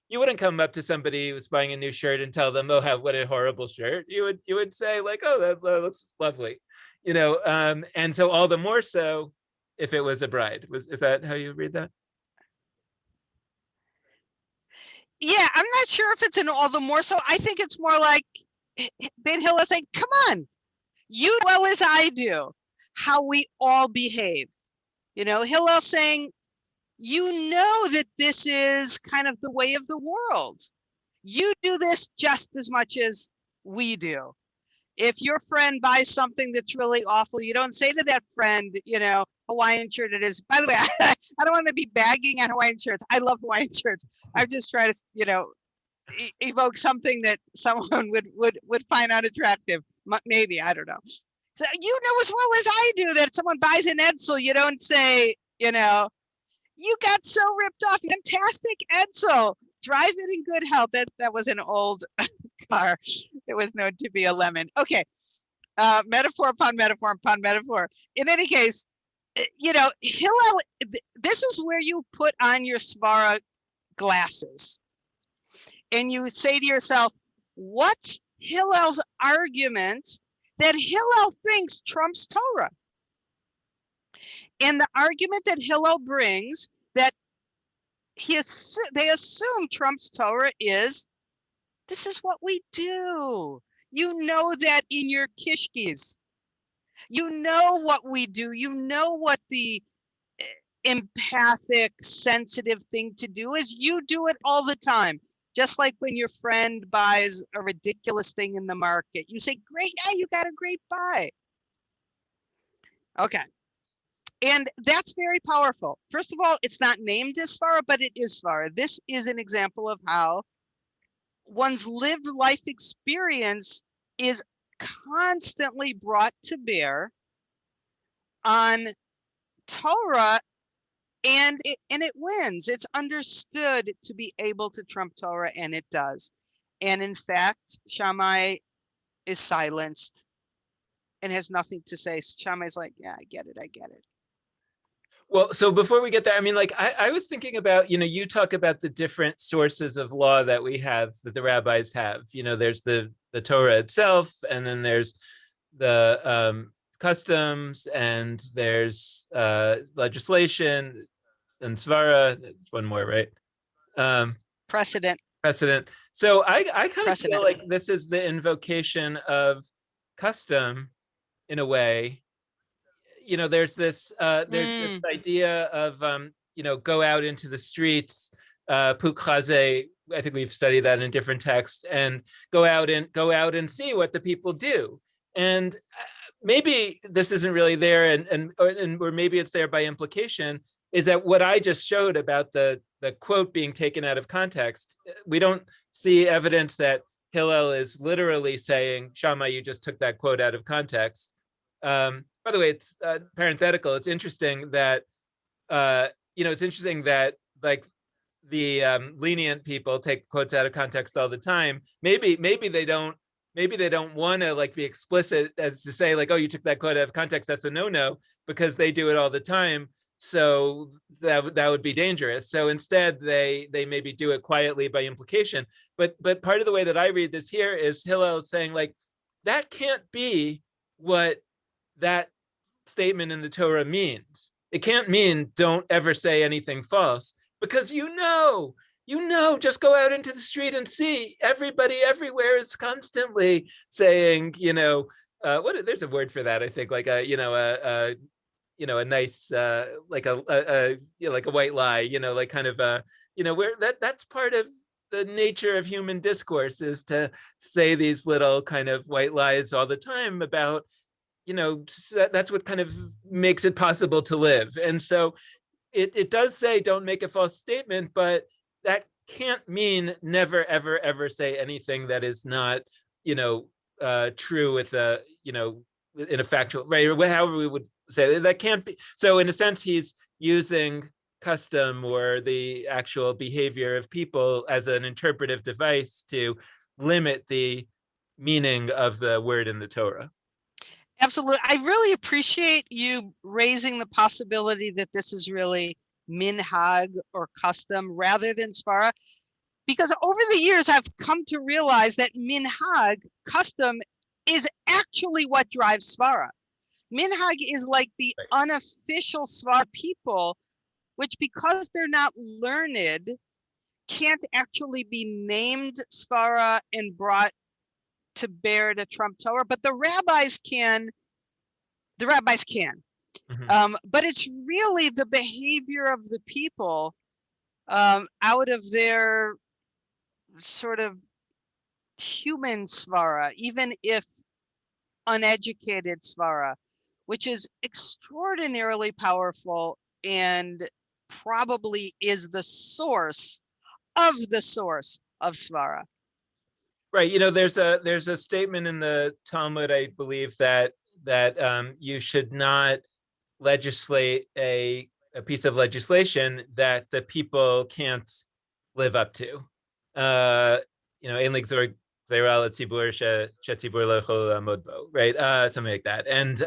Speaker 1: you wouldn't come up to somebody who's buying a new shirt and tell them, "Oh, what a horrible shirt." You would say like, "Oh, that looks lovely," and so all the more so if it was a bride. Is that how you read that?
Speaker 2: Yeah, I'm not sure if it's an all the more so. I think it's more like Beit Hillel saying, "Come on, you know as I do how we all behave." Hillel saying, you know that this is kind of the way of the world. You do this just as much as we do. If your friend buys something that's really awful, you don't say to that friend, Hawaiian shirt it is. By the way, I don't want to be bagging on Hawaiian shirts. I love Hawaiian shirts. I'm just trying to, evoke something that someone would find unattractive. Maybe, I don't know. So you know as well as I do that if someone buys an Edsel, you don't say, you got so ripped off. Fantastic Edsel. Drive it in good health. That was an old car. It was known to be a lemon. Okay. Metaphor upon metaphor upon metaphor. In any case, Hillel, this is where you put on your Svara glasses. And you say to yourself, what's Hillel's argument that Hillel thinks trumps Torah? And the argument that Hillel brings that they assume trumps Torah is, this is what we do. You know that in your kishkis. You know what we do. You know what the empathic, sensitive thing to do is. You do it all the time. Just like when your friend buys a ridiculous thing in the market, you say, great, yeah, you got a great buy. Okay. And that's very powerful. First of all, it's not named as Svara, but it is Svara. This is an example of how one's lived life experience is constantly brought to bear on Torah, and it wins. It's understood to be able to trump Torah, and it does. And in fact, Shammai is silenced and has nothing to say. Shammai's like, yeah, I get it.
Speaker 1: Well, so before we get there, I mean, like I was thinking about, you talk about the different sources of law that we have, that the rabbis have. There's the Torah itself, and then there's the customs, and there's legislation and svara. It's one more, right? Um,
Speaker 2: Precedent.
Speaker 1: Precedent. So I kind of feel
Speaker 2: Precedent.
Speaker 1: like this is the invocation of custom in a way. There's this idea of go out into the streets, puk chaze. I think we've studied that in a different text, and go out and see what the people do. And maybe this isn't really there, or maybe it's there by implication. Is that what I just showed about the quote being taken out of context? We don't see evidence that Hillel is literally saying, Shammai, you just took that quote out of context. By the way, it's parenthetical. It's interesting that like the lenient people take quotes out of context all the time. Maybe they don't. Maybe they don't want to like be explicit as to say like, oh, you took that quote out of context. That's a no-no, because they do it all the time. So that would be dangerous. So instead, they maybe do it quietly by implication. But part of the way that I read this here is Hillel saying like, that can't be what that statement in the Torah means. It can't mean don't ever say anything false, because just go out into the street and see. Everybody everywhere is constantly saying, there's a word for that, I think, like a nice like a white lie, like kind of where that's part of the nature of human discourse, is to say these little kind of white lies all the time about, that's what kind of makes it possible to live. And so it does say don't make a false statement, but that can't mean never ever ever say anything that is not true with in a factual, right, or however we would say that can't be. So in a sense, he's using custom or the actual behavior of people as an interpretive device to limit the meaning of the word in the Torah.
Speaker 2: Absolutely. I really appreciate you raising the possibility that this is really minhag or custom rather than svara, because over the years I've come to realize that minhag, custom, is actually what drives svara. Minhag is like the unofficial svara people, which because they're not learned, can't actually be named svara and brought to bear to trump Torah, but the rabbis can. Mm-hmm. But it's really the behavior of the people out of their sort of human svara, even if uneducated svara, which is extraordinarily powerful and probably is the source of svara.
Speaker 1: Right. There's a statement in the Talmud, I believe, that you should not legislate a piece of legislation that the people can't live up to. Right, something like that. And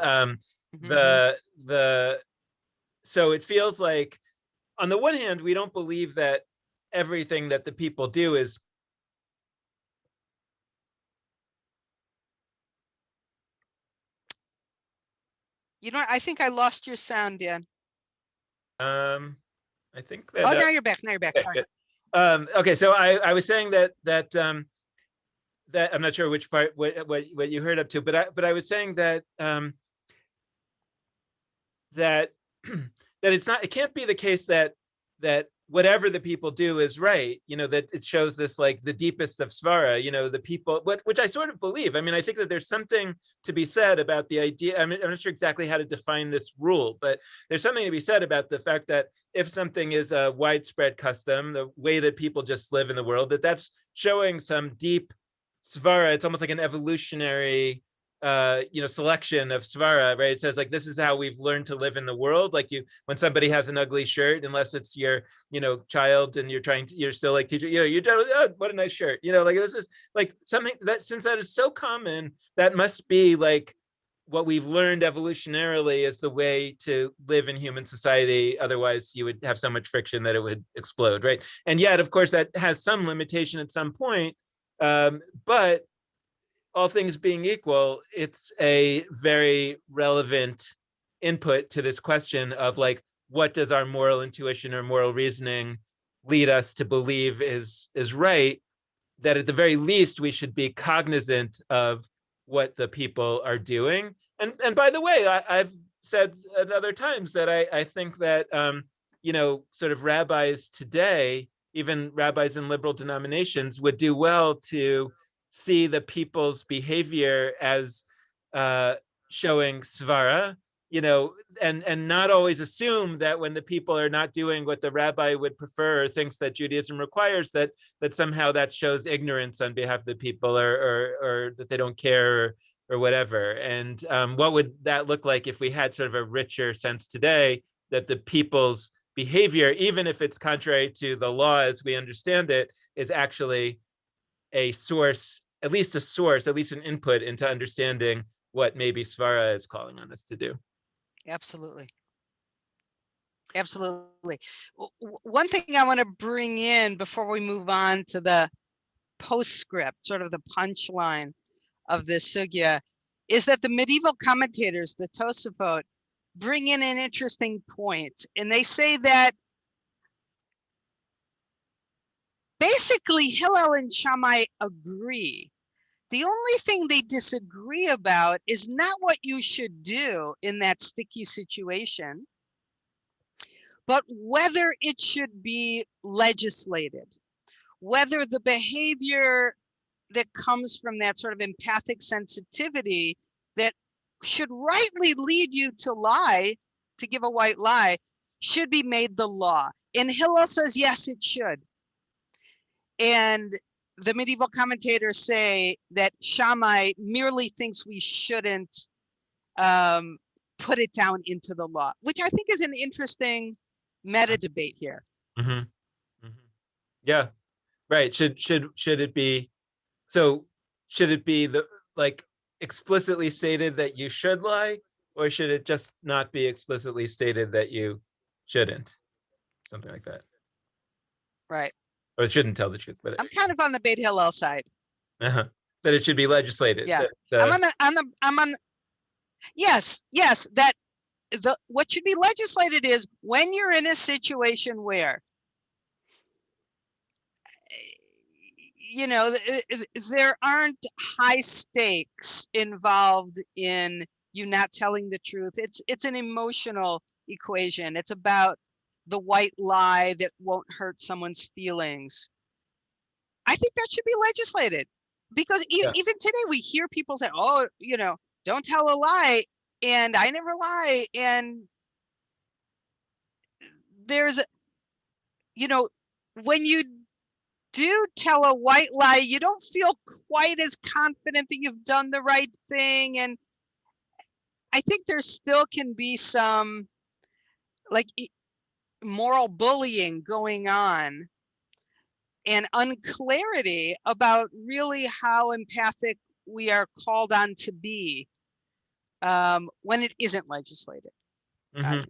Speaker 1: so it feels like, on the one hand, we don't believe that everything that the people do is.
Speaker 2: I think I lost your sound, Dan.
Speaker 1: I think that.
Speaker 2: Now you're back. Sorry.
Speaker 1: Okay, so I was saying that I'm not sure which part what you heard up to, but I was saying that that it can't be the case that whatever the people do is right, that it shows this like the deepest of svara, the people, which I sort of believe. I mean, I think that there's something to be said about the idea. I mean, I'm not sure exactly how to define this rule, but there's something to be said about the fact that if something is a widespread custom, the way that people just live in the world, that's showing some deep svara. It's almost like an evolutionary selection of svara, right? It says like, this is how we've learned to live in the world. Like when somebody has an ugly shirt, unless it's your, child, and you're still like teaching, you're done, oh, what a nice shirt, like this is like something that, since that is so common, that must be like what we've learned evolutionarily is the way to live in human society. Otherwise, you would have so much friction that it would explode, right? And yet, of course, that has some limitation at some point. But all things being equal, it's a very relevant input to this question of like, what does our moral intuition or moral reasoning lead us to believe is right? That at the very least we should be cognizant of what the people are doing. And by the way, I've said at other times that I think that sort of rabbis today, even rabbis in liberal denominations, would do well to see the people's behavior as showing svara, and not always assume that when the people are not doing what the rabbi would prefer or thinks that Judaism requires, that somehow that shows ignorance on behalf of the people, or that they don't care, or whatever. And what would that look like if we had sort of a richer sense today that the people's behavior, even if it's contrary to the law as we understand it, is actually a source, at least an input into understanding what maybe Svara is calling on us to do.
Speaker 2: Absolutely. Absolutely. One thing I want to bring in before we move on to the postscript, sort of the punchline of this sugya, is that the medieval commentators, the Tosafot, bring in an interesting point. And they say that basically Hillel and Shammai agree. The only thing they disagree about is not what you should do in that sticky situation, but whether it should be legislated, whether the behavior that comes from that sort of empathic sensitivity that should rightly lead you to lie, to give a white lie, should be made the law. And Hillel says, yes, it should. And the medieval commentators say that Shammai merely thinks we shouldn't put it down into the law, which I think is an interesting meta debate here.
Speaker 1: Mm-hmm. Mm-hmm. Yeah, right. Should it be, so should it be explicitly stated that you should lie, or should it just not be explicitly stated that you shouldn't? Something like that.
Speaker 2: Right.
Speaker 1: Or it shouldn't tell the truth, but
Speaker 2: I'm kind of on the Beit Hillel side.
Speaker 1: that it should be legislated.
Speaker 2: Yeah.
Speaker 1: That,
Speaker 2: I'm on yes, that what should be legislated is when you're in a situation where there aren't high stakes involved in you not telling the truth. It's an emotional equation. It's about the white lie that won't hurt someone's feelings. I think that should be legislated, because even today we hear people say, oh, don't tell a lie, and I never lie. And there's, when you do tell a white lie, you don't feel quite as confident that you've done the right thing. And I think there still can be some moral bullying going on and unclarity about really how empathic we are called on to be when it isn't legislated.
Speaker 1: mm-hmm.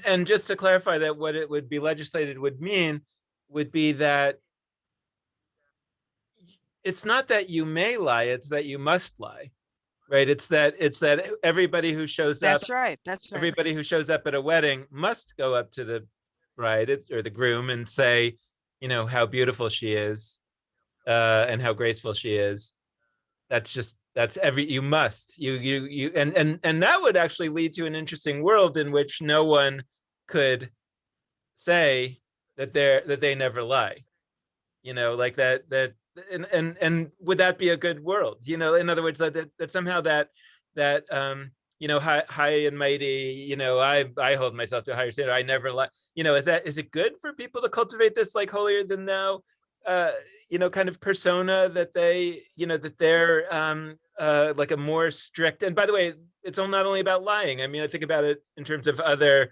Speaker 1: And just to clarify that, what it would be legislated would be that it's not that you may lie, it's that you must lie, right? It's that everybody who shows
Speaker 2: That's
Speaker 1: up,
Speaker 2: right. That's right.
Speaker 1: everybody who shows up at a wedding must go up to the bride or the groom and say, how beautiful she is, and how graceful she is. You must, and that would actually lead to an interesting world in which no one could say that they never lie, like that and would that be a good world? In other words, that somehow that high and mighty, I hold myself to a higher standard, I never lie, is it good for people to cultivate this like holier than thou kind of persona, that they're like a more strict, and by the way, it's not only about lying. I mean, I think about it in terms of other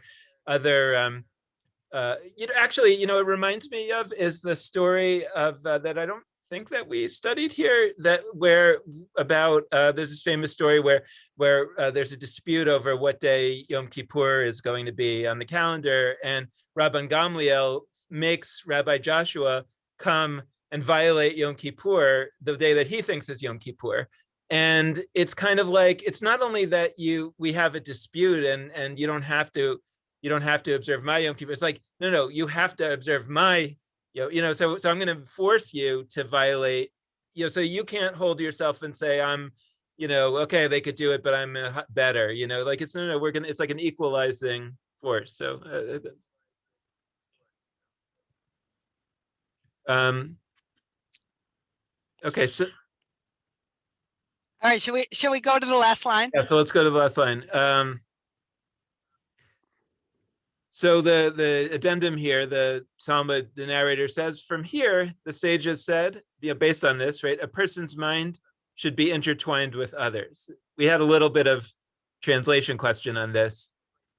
Speaker 1: actually, it reminds me of is the story of that I don't think that we studied here, that where about there's this famous story where there's a dispute over what day Yom Kippur is going to be on the calendar, and Rabban Gamliel makes Rabbi Joshua come and violate Yom Kippur the day that he thinks is Yom Kippur. And it's kind of like, it's not only that we have a dispute and you don't have to observe my Yom Kippur. It's like, no, you have to observe my, so I'm going to force you to violate, so you can't hold yourself and say I'm, okay, they could do it, but I'm better, like it's no, we're gonna, it's like an equalizing force. So okay, so
Speaker 2: all right, should we go to the last line?
Speaker 1: yeah, so let's go to the last line. So the addendum here, the Talmud, the narrator says, from here, the sages said, based on this, right, a person's mind should be intertwined with others. We had a little bit of translation question on this.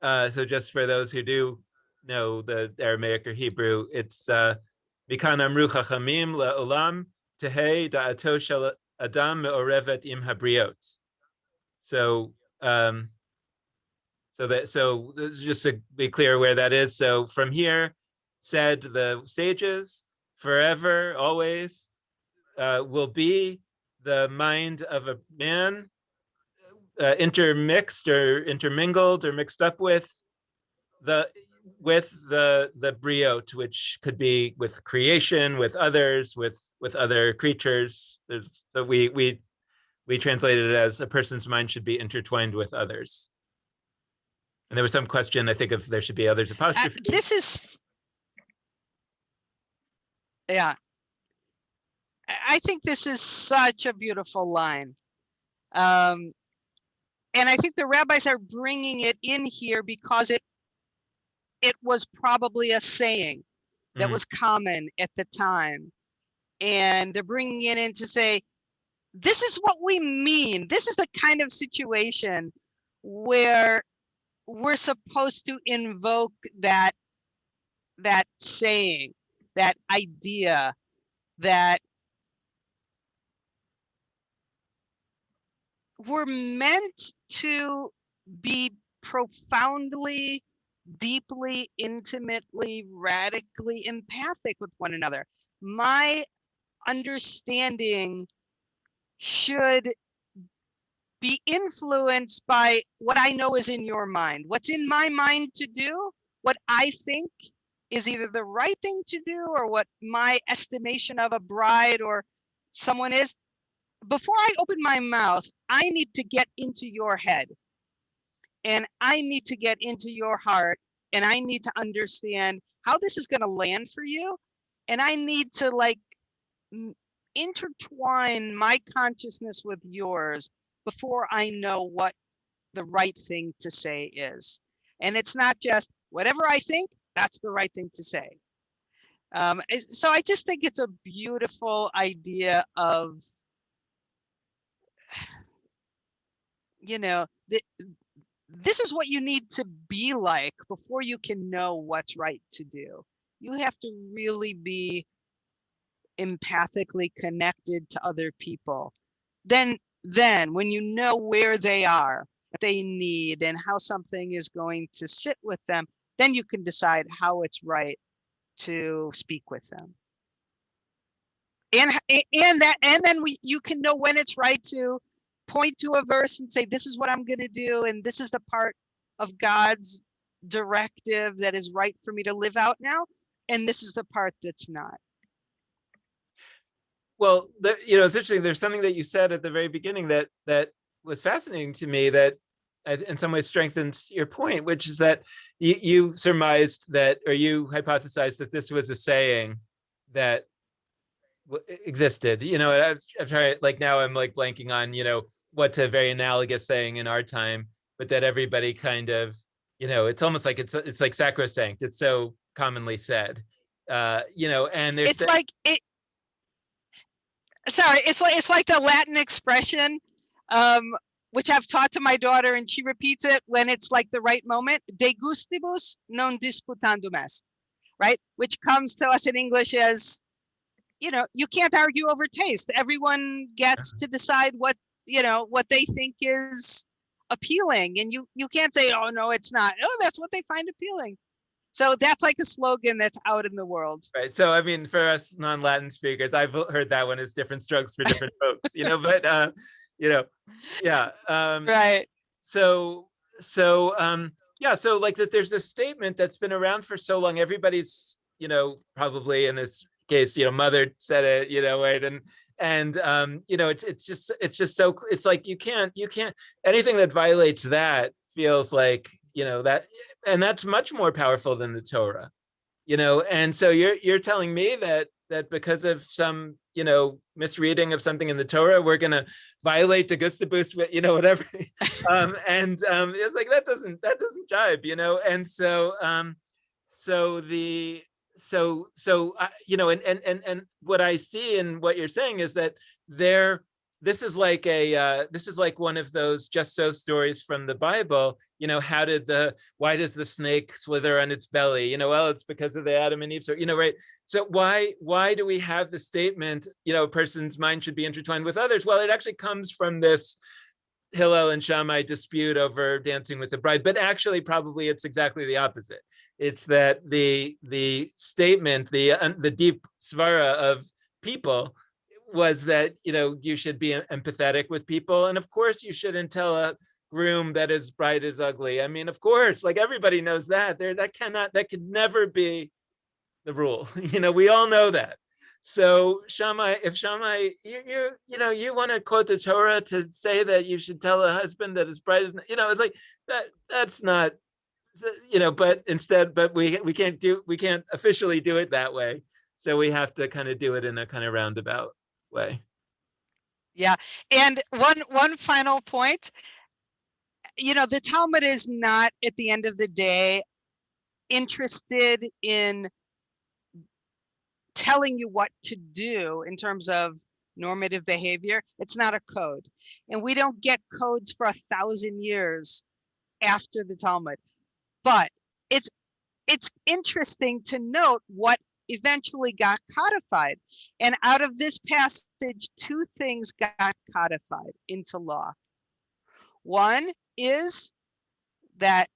Speaker 1: So just for those who do know the Aramaic or Hebrew, it's Mikan amru chachamim la'olam tehei da'ato shel adam me'orevet im habriot. So so just to be clear where that is. So from here, said the sages, forever, always, will be the mind of a man intermixed or intermingled or mixed up with the briot, which could be with creation, with others, with other creatures. So we translated it as a person's mind should be intertwined with others. And there was some question, I think, if there should be others apostrophe.
Speaker 2: This is, yeah. I think this is such a beautiful line. And I think the rabbis are bringing it in here because it was probably a saying that was common at the time. And they're bringing it in to say, this is what we mean. This is the kind of situation where we're supposed to invoke that saying, that idea, that we're meant to be profoundly, deeply, intimately, radically empathic with one another. My understanding should be influenced by what I know is in your mind. What's in my mind to do, what I think is either the right thing to do or what my estimation of a bride or someone is. Before I open my mouth, I need to get into your head and I need to get into your heart and I need to understand how this is going to land for you. And I need to intertwine my consciousness with yours before I know what the right thing to say is. And it's not just whatever I think, that's the right thing to say. So I just think it's a beautiful idea of, this is what you need to be like before you can know what's right to do. You have to really be empathically connected to other people. Then when you know where they are, what they need, and how something is going to sit with them, then you can decide how it's right to speak with them. And then you can know when it's right to point to a verse and say, this is what I'm going to do, and this is the part of God's directive that is right for me to live out now, and this is the part that's not.
Speaker 1: Well, it's interesting. There's something that you said at the very beginning that was fascinating to me, that in some ways strengthens your point, which is that you surmised that, or you hypothesized that this was a saying that existed. I've tried, now I'm blanking on, what's a very analogous saying in our time, but that everybody kind of, it's almost like it's like sacrosanct. It's so commonly said, and there's
Speaker 2: it's like it. Sorry, it's like the Latin expression, which I've taught to my daughter, and she repeats it when it's like the right moment. De gustibus non disputandum est, right? Which comes to us in English as, you can't argue over taste. Everyone gets to decide what they think is appealing, and you can't say, oh no, it's not. Oh, that's what they find appealing. So that's like a slogan that's out in the world.
Speaker 1: Right. So, I mean, for us non-Latin speakers, I've heard that one as different strokes for different folks, but, yeah.
Speaker 2: Right.
Speaker 1: So, yeah, so like that there's this statement that's been around for so long. Everybody's, probably in this case, mother said it, right. And it's just so, it's like, you can't, anything that violates that feels like, that, and that's much more powerful than the Torah. And so you're telling me that because of some misreading of something in the Torah, we're going to violate the Gustabus, whatever. It's like that doesn't jibe, and so and what I see in what you're saying is that this is like one of those just so stories from the Bible. Why does the snake slither on its belly? Well, it's because of the Adam and Eve. So, right. So why do we have the statement, a person's mind should be intertwined with others? Well, it actually comes from this Hillel and Shammai dispute over dancing with the bride, but actually probably it's exactly the opposite. It's that the statement, the deep svara of people was that you should be empathetic with people, and of course you shouldn't tell a groom that his bride is ugly. I mean, of course, like everybody knows that. That could never be the rule. We all know that. So if Shammai, you want to quote the Torah to say that you should tell a husband that his bride is, it's like that's not, but we can't officially do it that way. So we have to kind of do it in a kind of roundabout way.
Speaker 2: Yeah. And one final point, the Talmud is not, at the end of the day, interested in telling you what to do in terms of normative behavior. It's not a code. And we don't get codes for 1,000 years after the Talmud. But it's interesting to note what eventually got codified. And out of this passage, two things got codified into law. One is that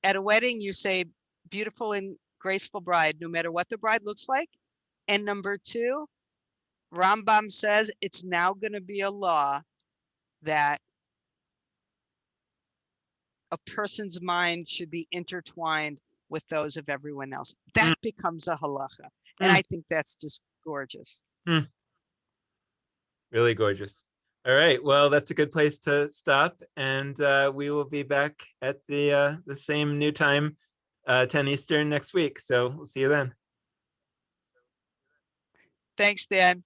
Speaker 2: at a wedding, you say beautiful and graceful bride, no matter what the bride looks like. And number two, Rambam says it's now going to be a law that a person's mind should be intertwined with those of everyone else. That becomes a halacha. And I think that's just gorgeous.
Speaker 1: Really gorgeous. All right. Well, that's a good place to stop. And we will be back at the same new time, 10 Eastern next week. So we'll see you then.
Speaker 2: Thanks, Dan.